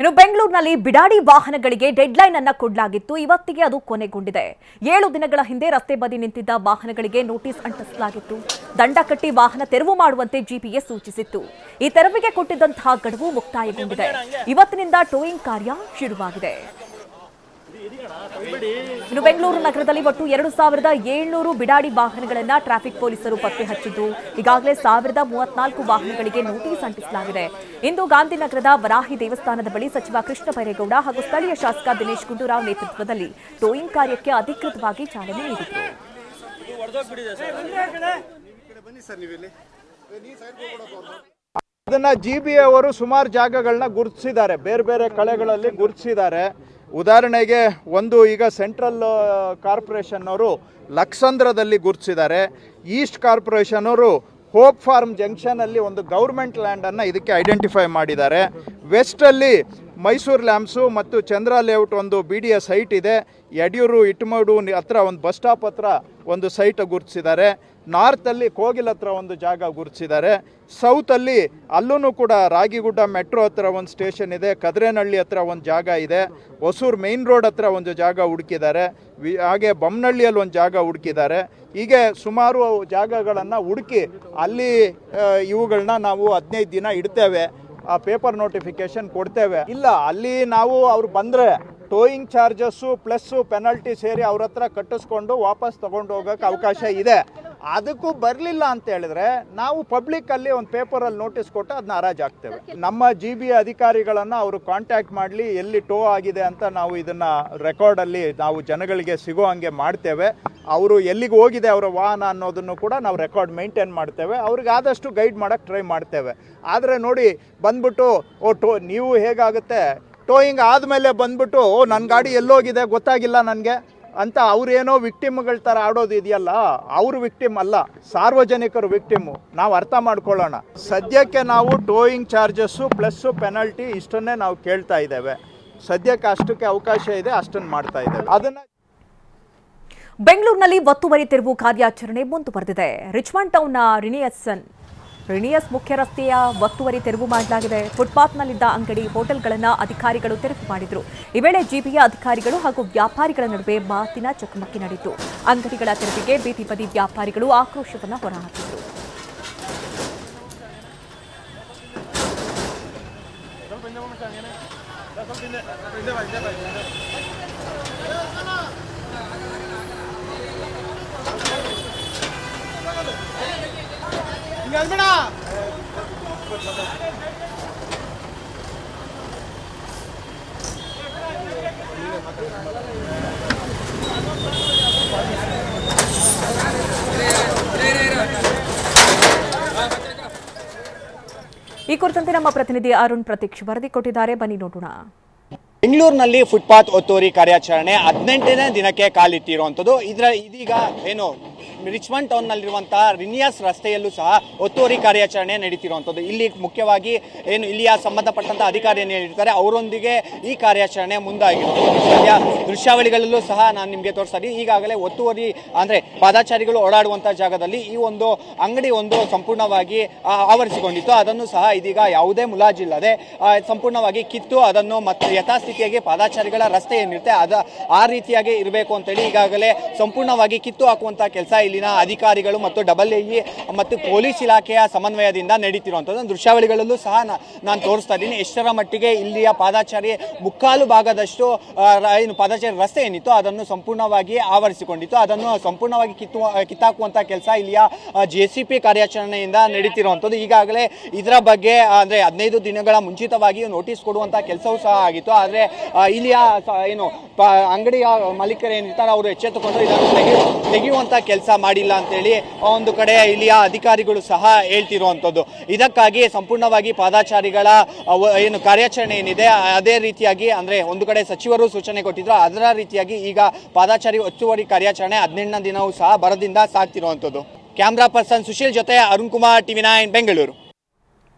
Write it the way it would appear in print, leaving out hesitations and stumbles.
ಇನ್ನು ಬೆಂಗಳೂರಿನಲ್ಲಿ ಬಿಡಾಡಿ ವಾಹನಗಳಿಗೆ ಡೆಡ್ಲೈನ್ ಅನ್ನು ಕೊಡಲಾಗಿತ್ತು. ಇವತ್ತಿಗೆ ಅದು ಕೊನೆಗೊಂಡಿದೆ. 7 ದಿನಗಳ ಹಿಂದೆ ರಸ್ತೆ ಬದಿ ನಿಂತಿದ್ದ ವಾಹನಗಳಿಗೆ ನೋಟಿಸ್ ಅಂಟಿಸಲಾಗಿತ್ತು. ದಂಡ ಕಟ್ಟಿ ವಾಹನ ತೆರವು ಮಾಡುವಂತೆ ಜಿಪಿಎಸ್ ಸೂಚಿಸಿತ್ತು. ಈ ತೆರವಿಗೆ ಕೊಟ್ಟಿದ್ದಂತಹ ಗಡುವು ಮುಕ್ತಾಯಗೊಂಡಿದೆ. ಇವತ್ತಿನಿಂದ ಟೋಯಿಂಗ್ ಕಾರ್ಯ ಶುರುವಾಗಿದೆ. ಇನ್ನು ಬೆಂಗಳೂರು ನಗರದಲ್ಲಿ ಒಟ್ಟು 2700 ಬಿಡಾಡಿ ವಾಹನಗಳನ್ನು ಟ್ರಾಫಿಕ್ ಪೊಲೀಸರು ಪತ್ತೆ ಹಚ್ಚಿದ್ದು ಈಗಾಗಲೇ 1034 ವಾಹನಗಳಿಗೆ ನೋಟಿಸ್ ಅಂಟಿಸಲಾಗಿದೆ. ಇಂದು ಗಾಂಧಿನಗರದ ವರಾಹಿ ದೇವಸ್ಥಾನದ ಬಳಿ ಸಚಿವ ಕೃಷ್ಣ ಬೈರೇಗೌಡ ಹಾಗೂ ಸ್ಥಳೀಯ ಶಾಸಕ ದಿನೇಶ್ ಗುಂಡೂರಾವ್ ನೇತೃತ್ವದಲ್ಲಿ ಟೋಯಿಂಗ್ ಕಾರ್ಯಕ್ಕೆ ಅಧಿಕೃತವಾಗಿ ಚಾಲನೆ ನೀಡಿದರು. ಅದನ್ನ ಜಿಬಿ ಅವರು ಸುಮಾರು ಜಾಗಗಳನ್ನ ಗುರುತಿಸಿದ್ದಾರೆ, ಬೇರೆ ಬೇರೆ ಕಳೆಗಳಲ್ಲಿ ಗುರುತಿಸಿದ್ದಾರೆ. ಉದಾಹರಣೆಗೆ ಒಂದು ಈಗ ಸೆಂಟ್ರಲ್ ಕಾರ್ಪೊರೇಷನ್ ಅವರು ಲಕ್ಸಂದ್ರದಲ್ಲಿ ಗುರುತಿಸಿದ್ದಾರೆ. ಈಸ್ಟ್ ಕಾರ್ಪೊರೇಷನ್ ಅವರು ಹೋಪ್ ಫಾರ್ಮ್ ಜಂಕ್ಷನ್ ಅಲ್ಲಿ ಒಂದು ಗೌರ್ಮೆಂಟ್ ಲ್ಯಾಂಡ್ ಅನ್ನು ಇದಕ್ಕೆ ಐಡೆಂಟಿಫೈ ಮಾಡಿದ್ದಾರೆ. ವೆಸ್ಟ್ ಅಲ್ಲಿ ಮೈಸೂರು ಲ್ಯಾಂಬ್ಸು ಮತ್ತು ಚಂದ್ರ ಲೇಔಟ್ ಒಂದು BDS ಸೈಟ್ ಇದೆ. ಯಡಿಯೂರು ಇಟ್ಮಡು ಹತ್ರ ಒಂದು ಬಸ್ ಸ್ಟಾಪ್ ಹತ್ರ ಒಂದು ಸೈಟ್ ಗುರುತಿಸಿದ್ದಾರೆ. ನಾರ್ತಲ್ಲಿ ಕೋಗಿಲ್ ಹತ್ರ ಒಂದು ಜಾಗ ಗುರುತಿಸಿದ್ದಾರೆ. ಸೌತಲ್ಲಿ ಅಲ್ಲೂ ಕೂಡ ರಾಗಿಗುಡ್ಡ ಮೆಟ್ರೋ ಹತ್ರ ಒಂದು ಸ್ಟೇಷನ್ ಇದೆ. ಕದ್ರೇನಹಳ್ಳಿ ಹತ್ರ ಒಂದು ಜಾಗ ಇದೆ. ಹೊಸೂರು ಮೇನ್ ರೋಡ್ ಹತ್ರ ಒಂದು ಜಾಗ ಹುಡುಕಿದ್ದಾರೆ. ಹಾಗೆ ಬೊಮ್ಮನಹಳ್ಳಿಯಲ್ಲಿ ಒಂದು ಜಾಗ ಹುಡುಕಿದ್ದಾರೆ. ಹೀಗೆ ಸುಮಾರು ಜಾಗಗಳನ್ನು ಹುಡುಕಿ ಅಲ್ಲಿ ಇವುಗಳನ್ನ ನಾವು 15 ದಿನ ಇಡ್ತೇವೆ. ಆ ಪೇಪರ್ ನೋಟಿಫಿಕೇಶನ್ ಕೊಡ್ತೇವೆ. ಇಲ್ಲ ಅಲ್ಲಿ ನಾವು ಅವ್ರು ಬಂದರೆ ಟೋಯಿಂಗ್ ಚಾರ್ಜಸ್ಸು ಪ್ಲಸ್ಸು ಪೆನಲ್ಟಿ ಸೇರಿ ಅವ್ರ ಹತ್ರ ಕಟ್ಟಿಸ್ಕೊಂಡು ವಾಪಸ್ ತೊಗೊಂಡು ಹೋಗೋಕ್ಕೆ ಅವಕಾಶ ಇದೆ. ಅದಕ್ಕೂ ಬರಲಿಲ್ಲ ಅಂತ ಹೇಳಿದ್ರೆ ನಾವು ಪಬ್ಲಿಕ್ಕಲ್ಲಿ ಒಂದು ಪೇಪರಲ್ಲಿ ನೋಟಿಸ್ ಕೊಟ್ಟು ಅದನ್ನ ಹರಾಜು ಹಾಕ್ತೇವೆ. ನಮ್ಮ GB ಅಧಿಕಾರಿಗಳನ್ನು ಅವರು ಕಾಂಟ್ಯಾಕ್ಟ್ ಮಾಡಲಿ, ಎಲ್ಲಿ ಟೋ ಆಗಿದೆ ಅಂತ ನಾವು ಇದನ್ನು ರೆಕಾರ್ಡಲ್ಲಿ ನಾವು ಜನಗಳಿಗೆ ಸಿಗೋ ಹಂಗೆ ಮಾಡ್ತೇವೆ. ಅವರು ಎಲ್ಲಿಗೆ ಹೋಗಿದೆ ಅವರ ವಾಹನ ಅನ್ನೋದನ್ನು ಕೂಡ ನಾವು ರೆಕಾರ್ಡ್ ಮೇಂಟೈನ್ ಮಾಡ್ತೇವೆ. ಅವ್ರಿಗೆ ಆದಷ್ಟು ಗೈಡ್ ಮಾಡೋಕ್ಕೆ ಟ್ರೈ ಮಾಡ್ತೇವೆ. ಆದರೆ ನೋಡಿ ಬಂದ್ಬಿಟ್ಟು ನೀವು ಹೇಗಾಗುತ್ತೆ ಟೋಯಿಂಗ್ ಆದಮೇಲೆ ಬಂದ್ಬಿಟ್ಟು ನನ್ನ ಗಾಡಿ ಎಲ್ಲೋಗಿದೆ ಗೊತ್ತಾಗಿಲ್ಲ ನನಗೆ ಅಂತ ಅವ್ರೇನೋ ವಿಕ್ಟಿಮ್ಗಳ ಥರ ಆಡೋದು ಇದೆಯಲ್ಲ, ಅವರು ವಿಕ್ಟಿಮ್ ಅಲ್ಲ, ಸಾರ್ವಜನಿಕರು ವಿಕ್ಟಿಮು. ನಾವು ಅರ್ಥ ಮಾಡ್ಕೊಳ್ಳೋಣ. ಸದ್ಯಕ್ಕೆ ನಾವು ಟೋಯಿಂಗ್ ಚಾರ್ಜಸ್ಸು ಪ್ಲಸ್ಸು ಪೆನಲ್ಟಿ ಇಷ್ಟನ್ನೇ ನಾವು ಕೇಳ್ತಾ ಇದ್ದೇವೆ. ಸದ್ಯಕ್ಕೆ ಅಷ್ಟಕ್ಕೆ ಅವಕಾಶ ಇದೆ, ಅಷ್ಟನ್ನು ಮಾಡ್ತಾ ಇದ್ದೇವೆ. ಅದನ್ನು ಬೆಂಗಳೂರಿನಲ್ಲಿ ಒತ್ತುವರಿ ತೆರವು ಕಾರ್ಯಾಚರಣೆ ಮುಂದುವರೆದಿದೆ. ರಿಚ್ಮಂಡ್ ಟೌನ್ನ ರಿನಿಯಸ್ ಮುಖ್ಯ ರಸ್ತೆಯ ಒತ್ತುವರಿ ತೆರವು ಮಾಡಲಾಗಿದೆ. ಫುಟ್ಪಾತ್ನಲ್ಲಿದ್ದ ಅಂಗಡಿ, ಹೋಟೆಲ್ಗಳನ್ನು ಅಧಿಕಾರಿಗಳು ತೆರವು ಮಾಡಿದರು. ಈ ವೇಳೆ ಜಿಬಿಯ ಅಧಿಕಾರಿಗಳು ಹಾಗೂ ವ್ಯಾಪಾರಿಗಳ ನಡುವೆ ಮಾತಿನ ಚಕಮಕಿ ನಡೆಯಿತು. ಅಂಗಡಿಗಳ ತೆರವಿಗೆ ಬೀದಿ ಬದಿ ವ್ಯಾಪಾರಿಗಳು ಆಕ್ರೋಶವನ್ನು ಹೊರಹಾಕಿದರು. ಈ ಕುರಿತಂತೆ ನಮ್ಮ ಪ್ರತಿನಿಧಿ ಅರುಣ್ ಪ್ರತೀಕ್ಷ್ ವರದಿ ಕೊಟ್ಟಿದ್ದಾರೆ. ಬನ್ನಿ ನೋಡೋಣ. ಬೆಂಗಳೂರಿನಲ್ಲಿ ಫುಟ್ಪಾತ್ ಒತ್ತುವರಿ ಕಾರ್ಯಾಚರಣೆ 18ನೇ ದಿನಕ್ಕೆ ಕಾಲಿಟ್ಟಿರುವಂಥದ್ದು. ಇದೀಗ ಏನು ರಿಚ್ಮಂಡ್ ಟೌನ್ನಲ್ಲಿರುವಂತಹ ರಿನಿಯಸ್ ರಸ್ತೆಯಲ್ಲೂ ಸಹ ಒತ್ತುವರಿ ಕಾರ್ಯಾಚರಣೆ ನಡೀತಿರುವಂಥದ್ದು. ಇಲ್ಲಿ ಮುಖ್ಯವಾಗಿ ಏನು ಇಲ್ಲಿಯ ಸಂಬಂಧಪಟ್ಟಂತ ಅಧಿಕಾರಿ ಏನಿರ್ತಾರೆ ಅವರೊಂದಿಗೆ ಈ ಕಾರ್ಯಾಚರಣೆ ಮುಂದಾಗಿರುವಂಥದ್ದು. ದೃಶ್ಯಾವಳಿಗಳಲ್ಲೂ ಸಹ ನಾನು ನಿಮಗೆ ತೋರಿಸ್ತಾ ಇದ್ದೀನಿ. ಈಗಾಗಲೇ ಒತ್ತುವರಿ ಅಂದರೆ ಪಾದಾಚಾರಿಗಳು ಓಡಾಡುವಂಥ ಜಾಗದಲ್ಲಿ ಈ ಒಂದು ಅಂಗಡಿ ಒಂದು ಸಂಪೂರ್ಣವಾಗಿ ಆವರಿಸಿಕೊಂಡಿತ್ತು. ಅದನ್ನು ಸಹ ಇದೀಗ ಯಾವುದೇ ಮುಲಾಜಿಲ್ಲದೆ ಸಂಪೂರ್ಣವಾಗಿ ಕಿತ್ತು ಅದನ್ನು ಮತ್ತೆ ಯಥಾಸ್ಥಿತಿಯಾಗಿ ಪಾದಾಚಾರಿಗಳ ರಸ್ತೆ ಏನಿರುತ್ತೆ ಆ ರೀತಿಯಾಗಿ ಇರಬೇಕು ಅಂತೇಳಿ ಈಗಾಗಲೇ ಸಂಪೂರ್ಣವಾಗಿ ಕಿತ್ತು ಹಾಕುವಂಥ ಕೆಲಸ ಇಲ್ಲಿನ ಅಧಿಕಾರಿಗಳು ಮತ್ತು AA ಮತ್ತು ಪೊಲೀಸ್ ಇಲಾಖೆಯ ಸಮನ್ವಯದಿಂದ ನಡೀತಿರುವಂಥದ್ದು. ದೃಶ್ಯಾವಳಿಗಳಲ್ಲೂ ಸಹ ನಾನು ತೋರಿಸ್ತಾ ಇದ್ದೀನಿ. ಎಷ್ಟರ ಮಟ್ಟಿಗೆ ಇಲ್ಲಿಯ ಪಾದಾಚಾರಿ ಮುಕ್ಕಾಲು ಭಾಗದಷ್ಟು ಏನು ಪಾದಾಚಾರಿ ರಸ್ತೆ ಏನಿತ್ತು ಅದನ್ನು ಸಂಪೂರ್ಣವಾಗಿ ಆವರಿಸಿಕೊಂಡಿತ್ತು. ಅದನ್ನು ಸಂಪೂರ್ಣವಾಗಿ ಕಿತ್ತಾಕುವಂಥ ಕೆಲಸ ಇಲ್ಲಿಯ JCP ಕಾರ್ಯಾಚರಣೆಯಿಂದ ನಡೀತಿರುವಂಥದ್ದು. ಈಗಾಗಲೇ ಇದರ ಬಗ್ಗೆ ಅಂದರೆ 15 ದಿನಗಳ ಮುಂಚಿತವಾಗಿ ನೋಟಿಸ್ ಕೊಡುವಂಥ ಕೆಲಸವೂ ಸಹ ಆಗಿತ್ತು. ಆದರೆ ಇಲ್ಲಿಯ ಏನು ಅಂಗಡಿಯ ಮಾಲೀಕರು ಏನಿರ್ತಾರೆ ಅವರು ಎಚ್ಚೆತ್ತುಕೊಂಡು ಇದನ್ನು ತೆಗೆಯುವಂಥ ಕೆಲಸ ಮಾಡಿಲ್ಲ ಅಂತೇಳಿ ಒಂದು ಕಡೆ ಇಲ್ಲಿಯ ಅಧಿಕಾರಿಗಳು ಸಹ ಹೇಳ್ತಿರುವಂಥದ್ದು. ಇದಕ್ಕಾಗಿ ಸಂಪೂರ್ಣವಾಗಿ ಪಾದಾಚಾರಿಗಳ ಏನು ಕಾರ್ಯಾಚರಣೆ ಏನಿದೆ ಅದೇ ರೀತಿಯಾಗಿ ಅಂದರೆ ಒಂದು ಕಡೆ ಸಚಿವರು ಸೂಚನೆ ಕೊಟ್ಟಿದ್ರು, ಅದರ ರೀತಿಯಾಗಿ ಈಗ ಪಾದಾಚಾರಿ ಒತ್ತುವರಿ ಕಾರ್ಯಾಚರಣೆ 18ನೇ ದಿನವೂ ಸಹ ಭರದಿಂದ ಸಾಗ್ತಿರುವಂಥದ್ದು. ಕ್ಯಾಮ್ರಾ ಪರ್ಸನ್ ಸುಶೀಲ್ ಜೊತೆ ಅರುಣ್ ಕುಮಾರ್, TV9 ಬೆಂಗಳೂರು.